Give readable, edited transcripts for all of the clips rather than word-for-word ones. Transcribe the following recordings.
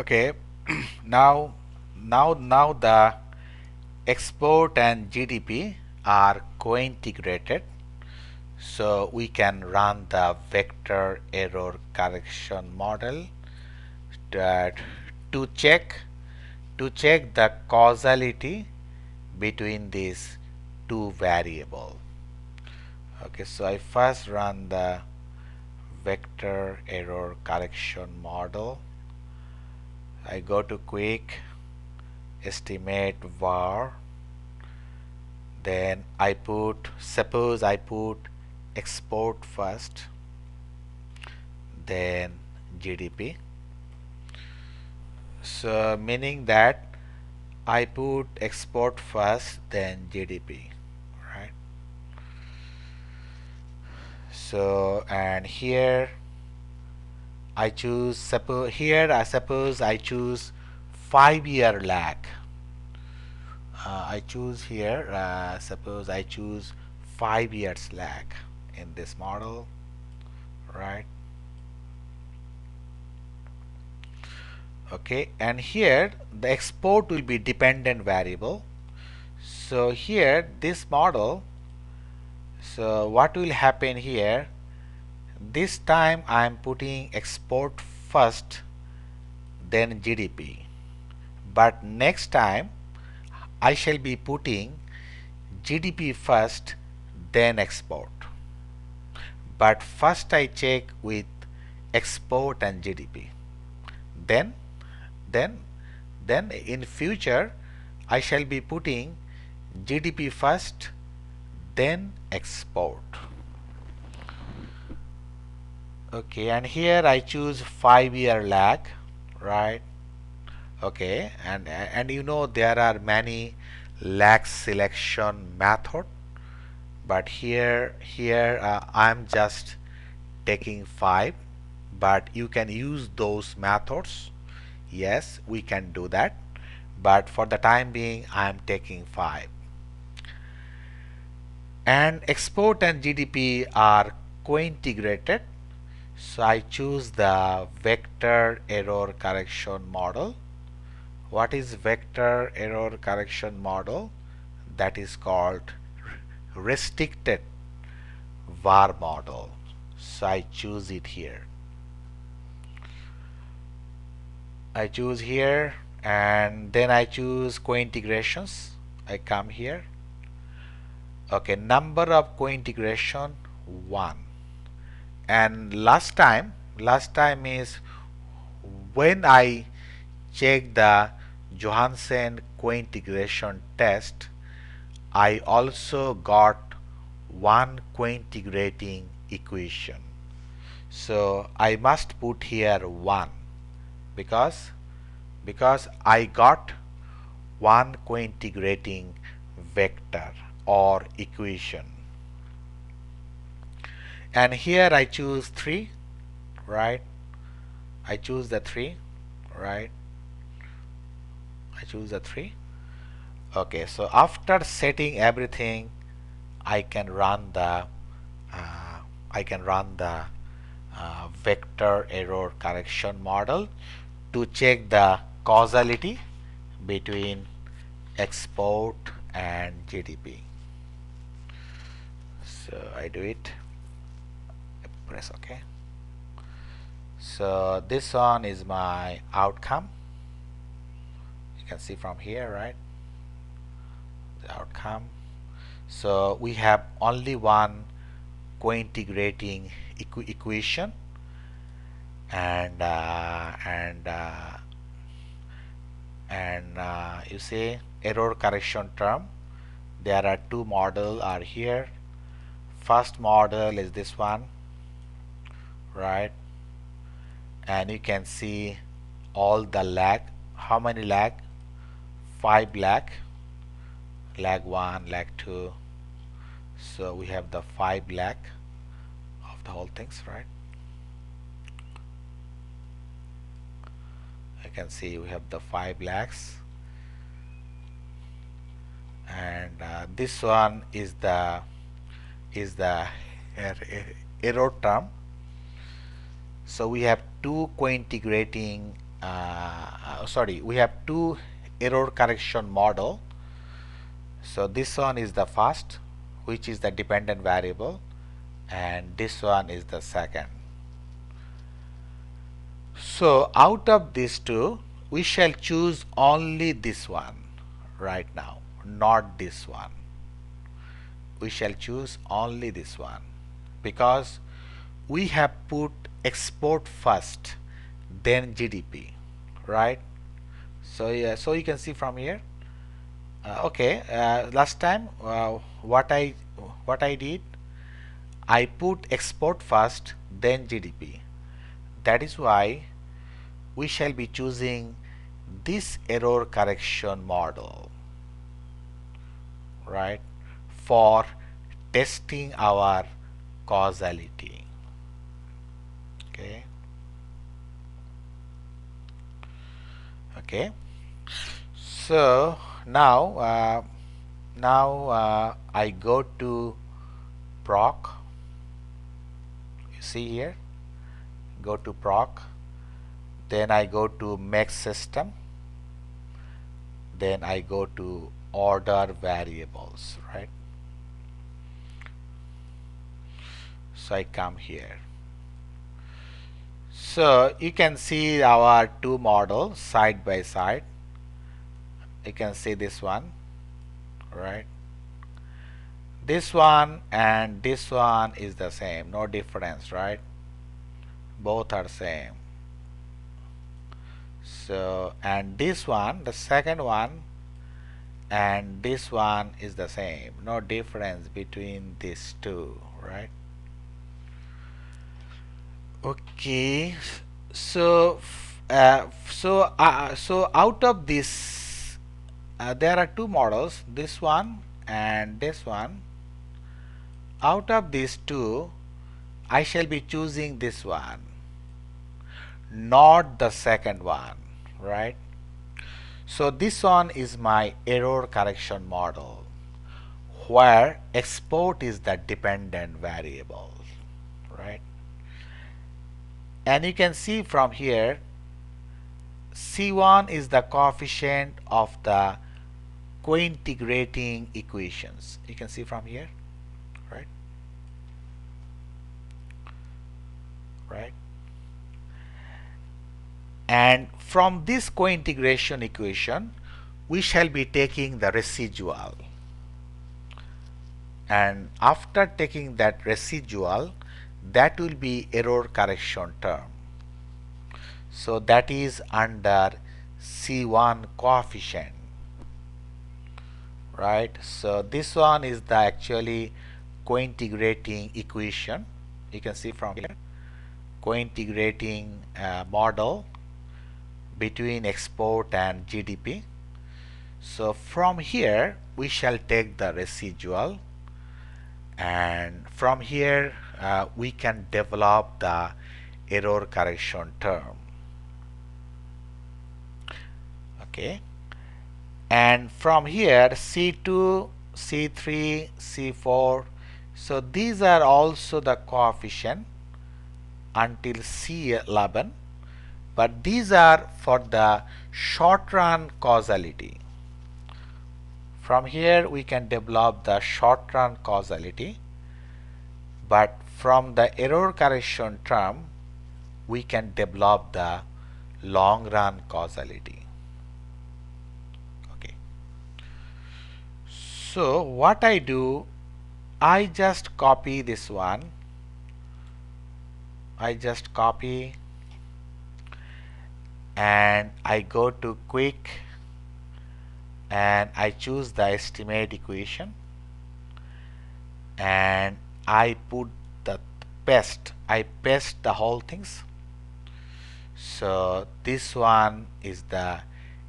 Okay, now the export and GDP are co-integrated, so we can run the vector error correction model that to check the causality between these two variables. Okay, so I first run the vector error correction model. I go to quick estimate var, then suppose I put export first, then GDP. So meaning that I put export first, then GDP, right? So and here I choose suppose I choose 5-year lag. I choose here suppose I choose 5 years lag in this model, right? Okay, and here the export will be dependent variable. So here this model, so what will happen here, this time I am putting export first, then GDP, but next time I shall be putting GDP first, then export. But first I check with export and GDP. Then, then, then in future I shall be putting GDP first, then export. Okay, and here I choose 5-year lag, right? Okay, and you know there are many lag selection method, but here I'm just taking 5, but you can use those methods. Yes, we can do that, but for the time being I'm taking 5. And export and GDP are co-integrated, so I choose the vector error correction model. What is vector error correction model? That is called restricted var model, so I choose it here. I choose here, and then I choose co-integrations. I come here. Okay, number of co-integration 1. And last time is when I check the Johansen co-integration test, I also got one co-integrating equation. So I must put here 1 because I got one co-integrating vector or equation. And here I choose 3, right? I choose the 3, right? I choose the 3. Okay, so after setting everything, I can run the vector error correction model to check the causality between export and GDP. So I do it, I press OK. So this one is my outcome. You can see from here, right? The outcome. So we have only one co-integrating equation, and you see error correction term. There are 2 models are here. First model is this one, right? And you can see all the lag. How many lag? 5 lag. Lag 1, lag 2. So we have the 5 lag of the whole things, right? You can see we have the 5 lags, and this one is the error term. So we have 2 co-integrating we have two error correction model. So this one is the first, which is the dependent variable, and this one is the second. So out of these two, we shall choose only this one right now, not this one. We shall choose only this one because we have put export first, then GDP, right? So yeah, so you can see from here. Last time what I did, I put export first, then GDP. That is why we shall be choosing this error correction model, right, for testing our causality. Okay. Okay. So now I go to proc. You see here, go to proc. Then I go to make system. Then I go to order variables, right? So I come here. So you can see our two models side by side. You can see this one, right? This one and this one is the same, no difference, right? Both are same. So, and this one, the second one, and this one is the same, no difference between these two, right? Okay, so so out of this, there are two models, this one and this one. Out of these two, I shall be choosing this one, not the second one, right? So this one is my error correction model, where export is the dependent variable, right? And you can see from here, C1 is the coefficient of the co-integrating equations. You can see from here, right? Right. And from this co-integration equation, we shall be taking the residual. And after taking that residual, that will be error correction term. So that is under C1 coefficient, right? So this one is the actually co-integrating equation. You can see from here, co-integrating model between export and GDP. So from here we shall take the residual, and from here we can develop the error correction term. Okay, and from here C2, C3, C4, so these are also the coefficient until C11, but these are for the short run causality. From here we can develop the short run causality, but from the error correction term we can develop the long run causality. Okay. So what I do, I just copy this one. I just copy and I go to quick and I choose the estimate equation and I put the paste. I paste the whole things. So this one is the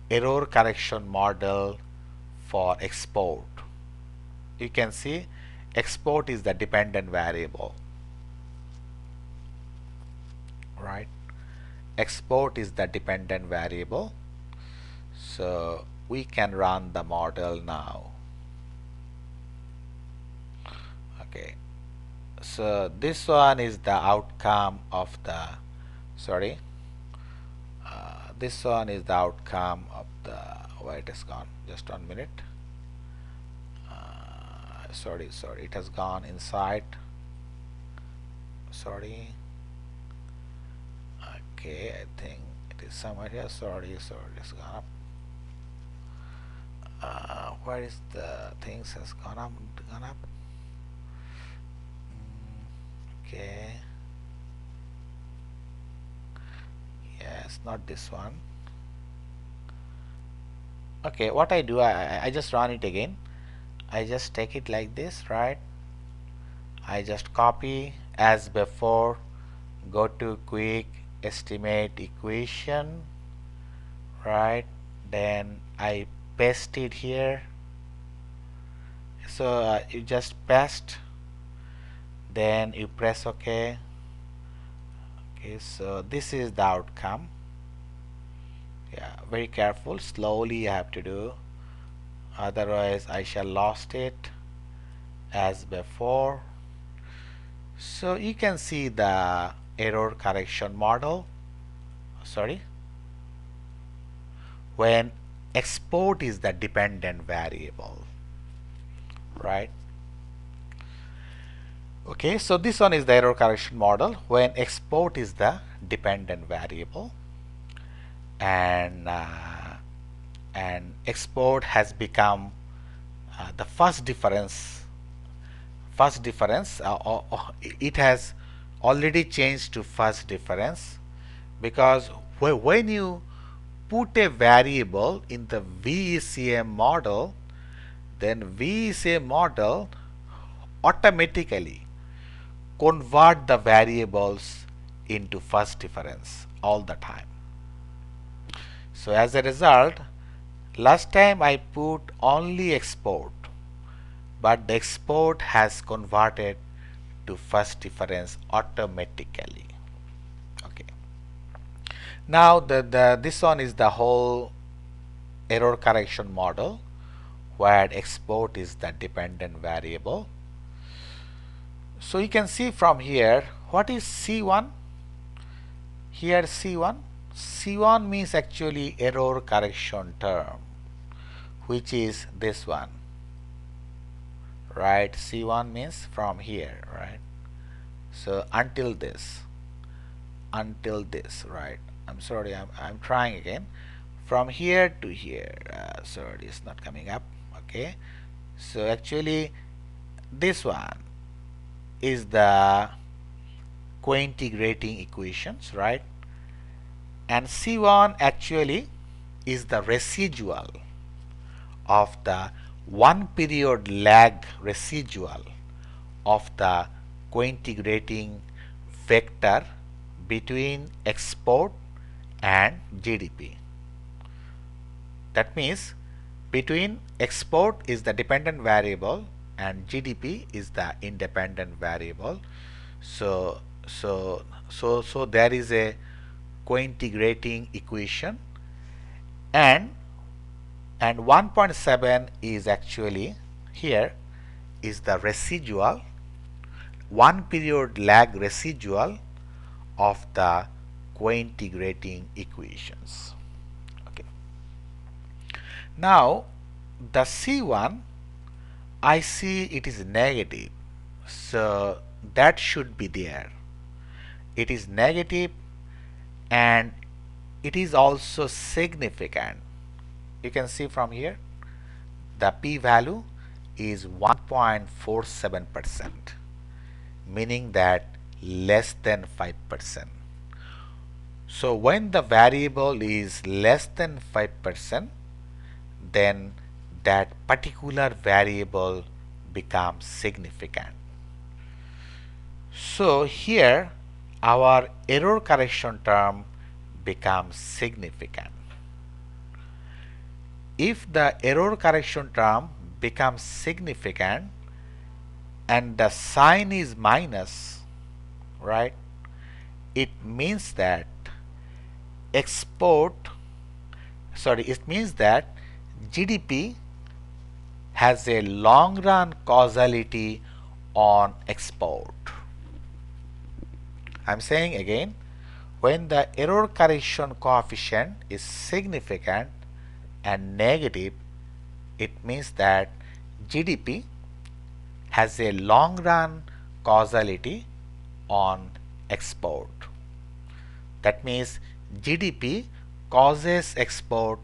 error correction model for export. You can see export is the dependent variable, right? Export is the dependent variable. So we can run the model now. Okay, so this one is the outcome of the this one is the outcome of the, where it has gone, just 1 minute. Sorry, it has gone inside. Sorry. Okay, I think it is somewhere here. Sorry, it's gone up. Where is the things has gone up? Okay. Yes, not this one. Okay, what I do, I just run it again. I just take it like this, right? I just copy as before, go to quick estimate equation, right? Then I paste it here. So you just paste, then you press OK. Okay, so this is the outcome. Yeah, very careful, slowly you have to do, otherwise I shall lost it as before. So you can see the error correction model, sorry, when export is the dependent variable, right? Okay, so this one is the error correction model when export is the dependent variable, and export has become the first difference. It has already changed to first difference, because when you put a variable in the VECM model, then VECM model automatically convert the variables into first difference all the time. So as a result, last time I put only export, but the export has converted to first difference automatically. Okay. Now this one is the whole error correction model where export is the dependent variable. So you can see from here, what is C1? Here C1 means actually error correction term, which is this one, right? C1 means from here, right? So until this, right? I'm sorry, I'm trying again. From here to here, sorry, it's not coming up. Okay, so actually this one is the co-integrating equations, right? And C1 actually is the residual of the 1 period lag residual of the co-integrating vector between export and GDP. That means between export is the dependent variable and GDP is the independent variable. So there is a co-integrating equation, and 1.7 is actually here is the residual 1 period lag residual of the co-integrating equations. Okay. Now the C1, I see it is negative, so that should be there. It is negative and it is also significant. You can see from here the p-value is 1.47%, meaning that less than 5%. So when the variable is less than 5%, then that particular variable becomes significant. So here our error correction term becomes significant. If the error correction term becomes significant and the sign is minus, right, it means that it means that GDP has a long run causality on export. I'm saying again, when the error correction coefficient is significant and negative, it means that GDP has a long run causality on export. That means GDP causes export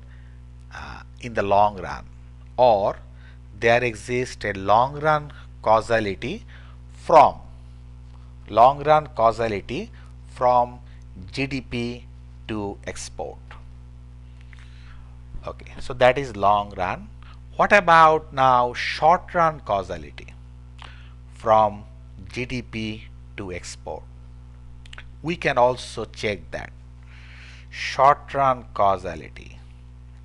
in the long run, or there exists a long run causality from GDP to export. Okay, so that is long run. What about now short run causality from GDP to export? We can also check that short run causality.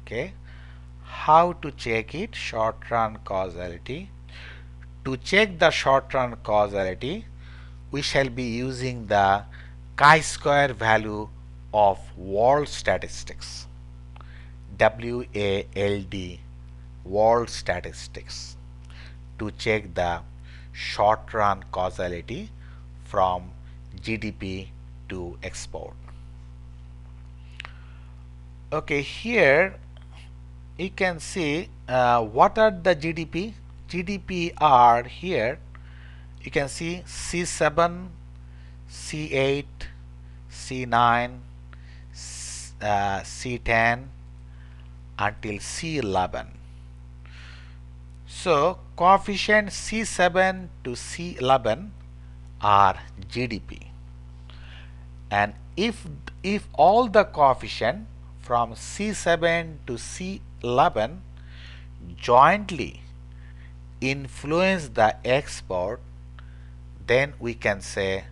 Okay, how to check it? Short run causality. To check the short run causality, we shall be using the chi-square value of world statistics, WALD, world statistics, to check the short run causality from GDP to export. Okay, here you can see what are the GDP. GDP are here. You can see C7, C8, C9, C10 until C11. So coefficient C7 to C11 are GDP, and if all the coefficient from C7 to C11 jointly influence the export, then we can say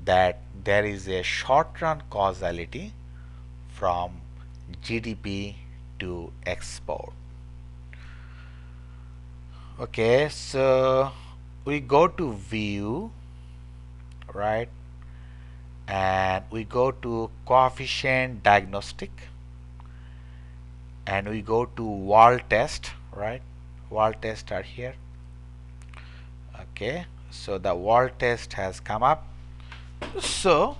that there is a short run causality from GDP to export. Okay, so we go to view, right, and we go to coefficient diagnostic, and we go to wall test, right? Wall test are here. Okay, so the wall test has come up. So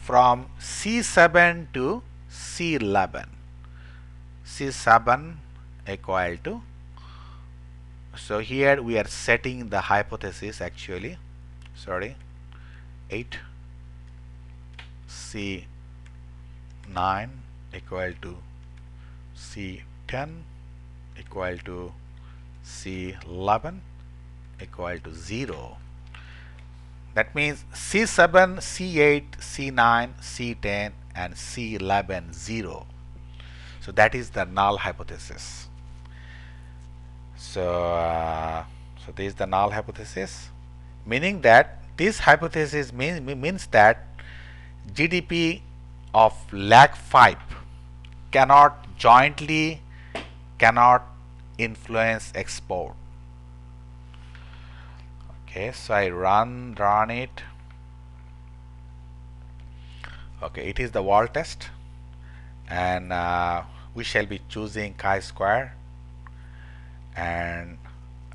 from C7 to C11, C7 equal to, so here we are setting the hypothesis actually, sorry, 8, C9 equal to C10 equal to C11 equal to 0. That means C7, C8, C9, C10 and C11 0. So that is the null hypothesis. So this is the null hypothesis, meaning that this hypothesis means that GDP of lag 5 cannot influence export. Okay, so I run it. Okay, it is the wall test, and we shall be choosing chi-square. And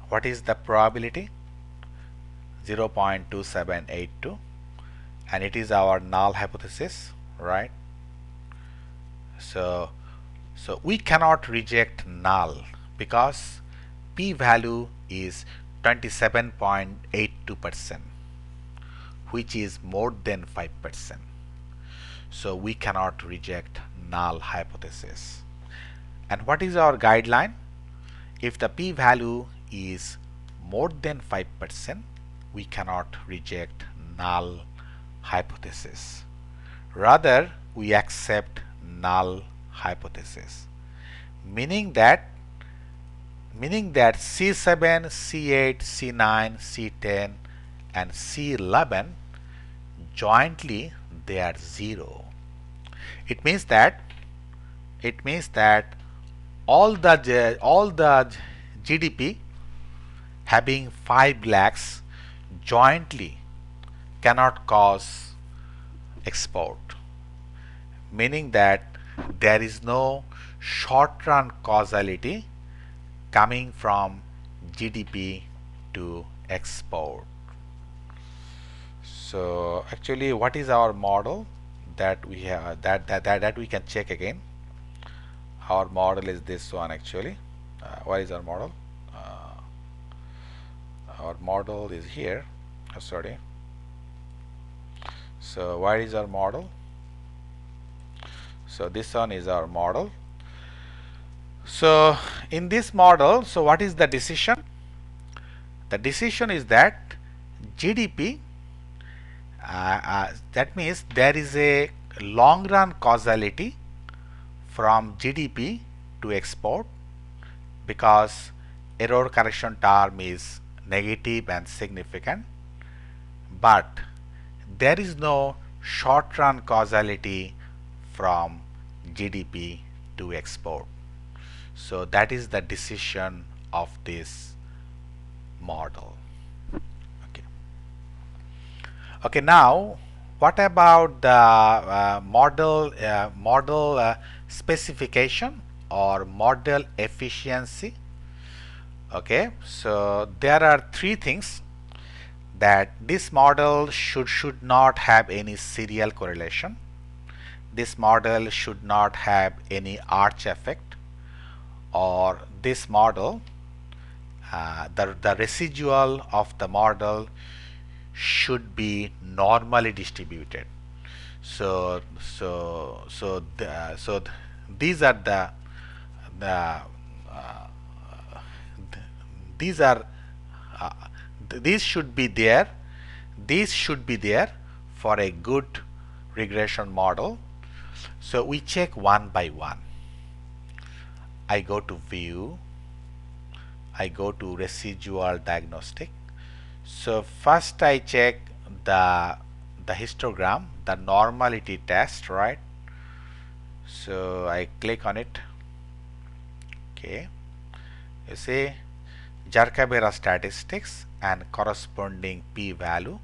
what is the probability? 0.2782, and it is our null hypothesis, right? So we cannot reject null because p-value is 27.82%, which is more than 5%. So we cannot reject null hypothesis. And what is our guideline? If the p-value is more than 5%, we cannot reject null hypothesis. Rather, we accept null hypothesis, meaning that C7, C8, C9, C10 and C11 jointly they are 0. It means that all the GDP having 5 lakhs jointly cannot cause export, meaning that there is no short run causality coming from GDP to export. So actually, what is our model? that we have that we can check again. Our model is this one actually. What is our model? Our model is here. Sorry. So what is our model? So this one is our model. So in this model, so what is the decision? The decision is that GDP, that means there is a long run causality from GDP to export, because error correction term is negative and significant, but there is no short run causality from GDP to export. So that is the decision of this model. Okay. Okay. Now, what about the model specification or model efficiency? Okay. So there are three things: that this model should not have any serial correlation. This model should not have any arch effect, or this model, the residual of the model should be normally distributed. So these are the these are these should be there. These should be there for a good regression model. So we check one by one. I go to view, I go to residual diagnostic. So first I check the histogram, the normality test, right? So I click on it. Okay, you see Jarkabera statistics and corresponding p-value.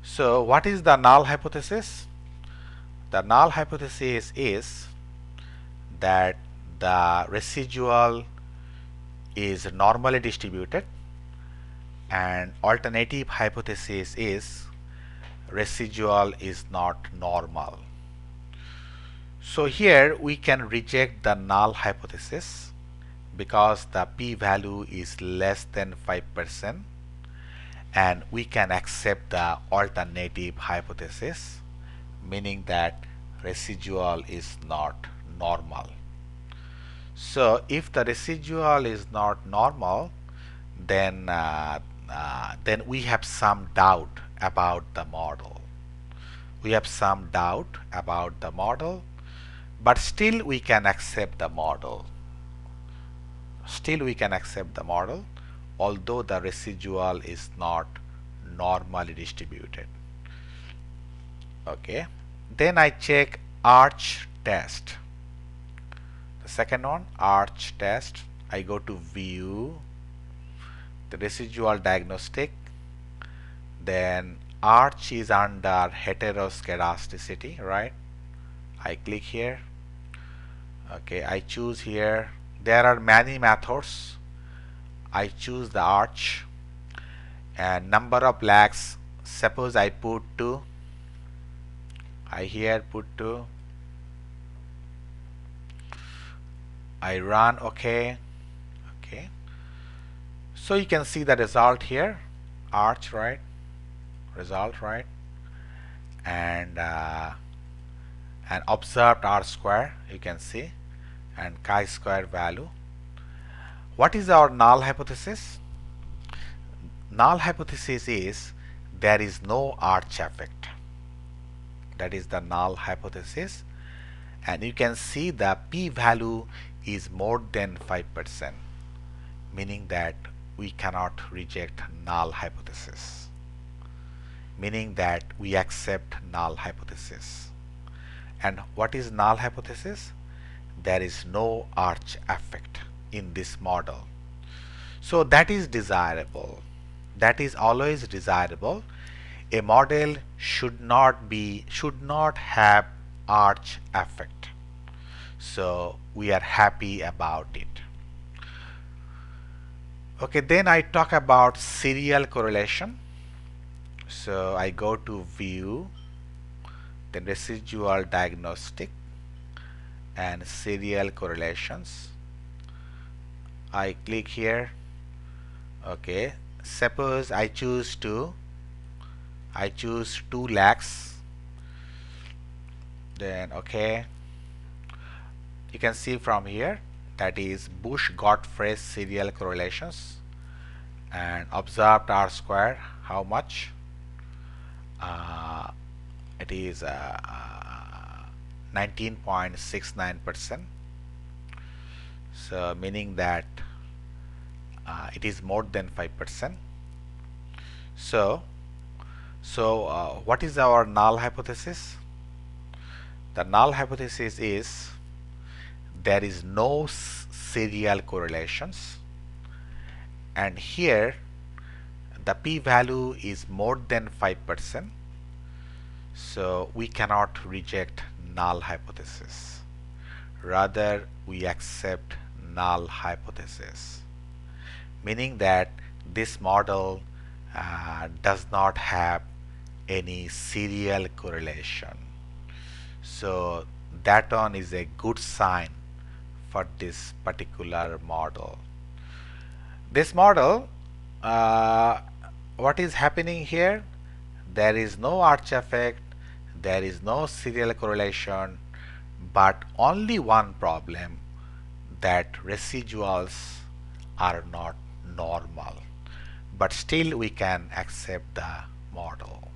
So what is the null hypothesis? The null hypothesis is that the residual is normally distributed, and alternative hypothesis is residual is not normal. So here we can reject the null hypothesis because the p-value is less than 5%, and we can accept the alternative hypothesis, meaning that residual is not normal. So if the residual is not normal, then we have some doubt about the model. We have some doubt about the model, but still we can accept the model. Still we can accept the model, although the residual is not normally distributed. Okay. Then I check arch test. The second one, arch test. I go to view, the residual diagnostic. Then arch is under heteroscedasticity, right? I click here. Okay, I choose here. There are many methods. I choose the arch, and number of lags, suppose I put 2. I here put 2. I run. Okay. Okay. So you can see the result here. Arch, right? Result, right? And observed R square, you can see, and chi-square value. What is our null hypothesis? Null hypothesis is there is no arch effect. That is the null hypothesis, and you can see the p-value is more than 5%, meaning that we cannot reject null hypothesis, meaning that we accept null hypothesis. And what is null hypothesis? There is no arch effect in this model. So that is desirable. That is always desirable. A model should not have arch effect. So we are happy about it. Okay, then I talk about serial correlation. So I go to view, then residual diagnostic and serial correlations. I click here. Okay, suppose I choose 2 lakhs, then okay, you can see from here that is Bush-Godfrey serial correlations, and observed R square how much, it is 19.69%, so meaning that it is more than 5%. So what is our null hypothesis? The null hypothesis is there is no serial correlations, and here the p-value is more than 5%, so we cannot reject null hypothesis. Rather, we accept null hypothesis, meaning that this model does not have any serial correlation. So that one is a good sign for this particular model. This model, what is happening here? There is no arch effect, there is no serial correlation, but only one problem, that residuals are not normal. But still we can accept the model.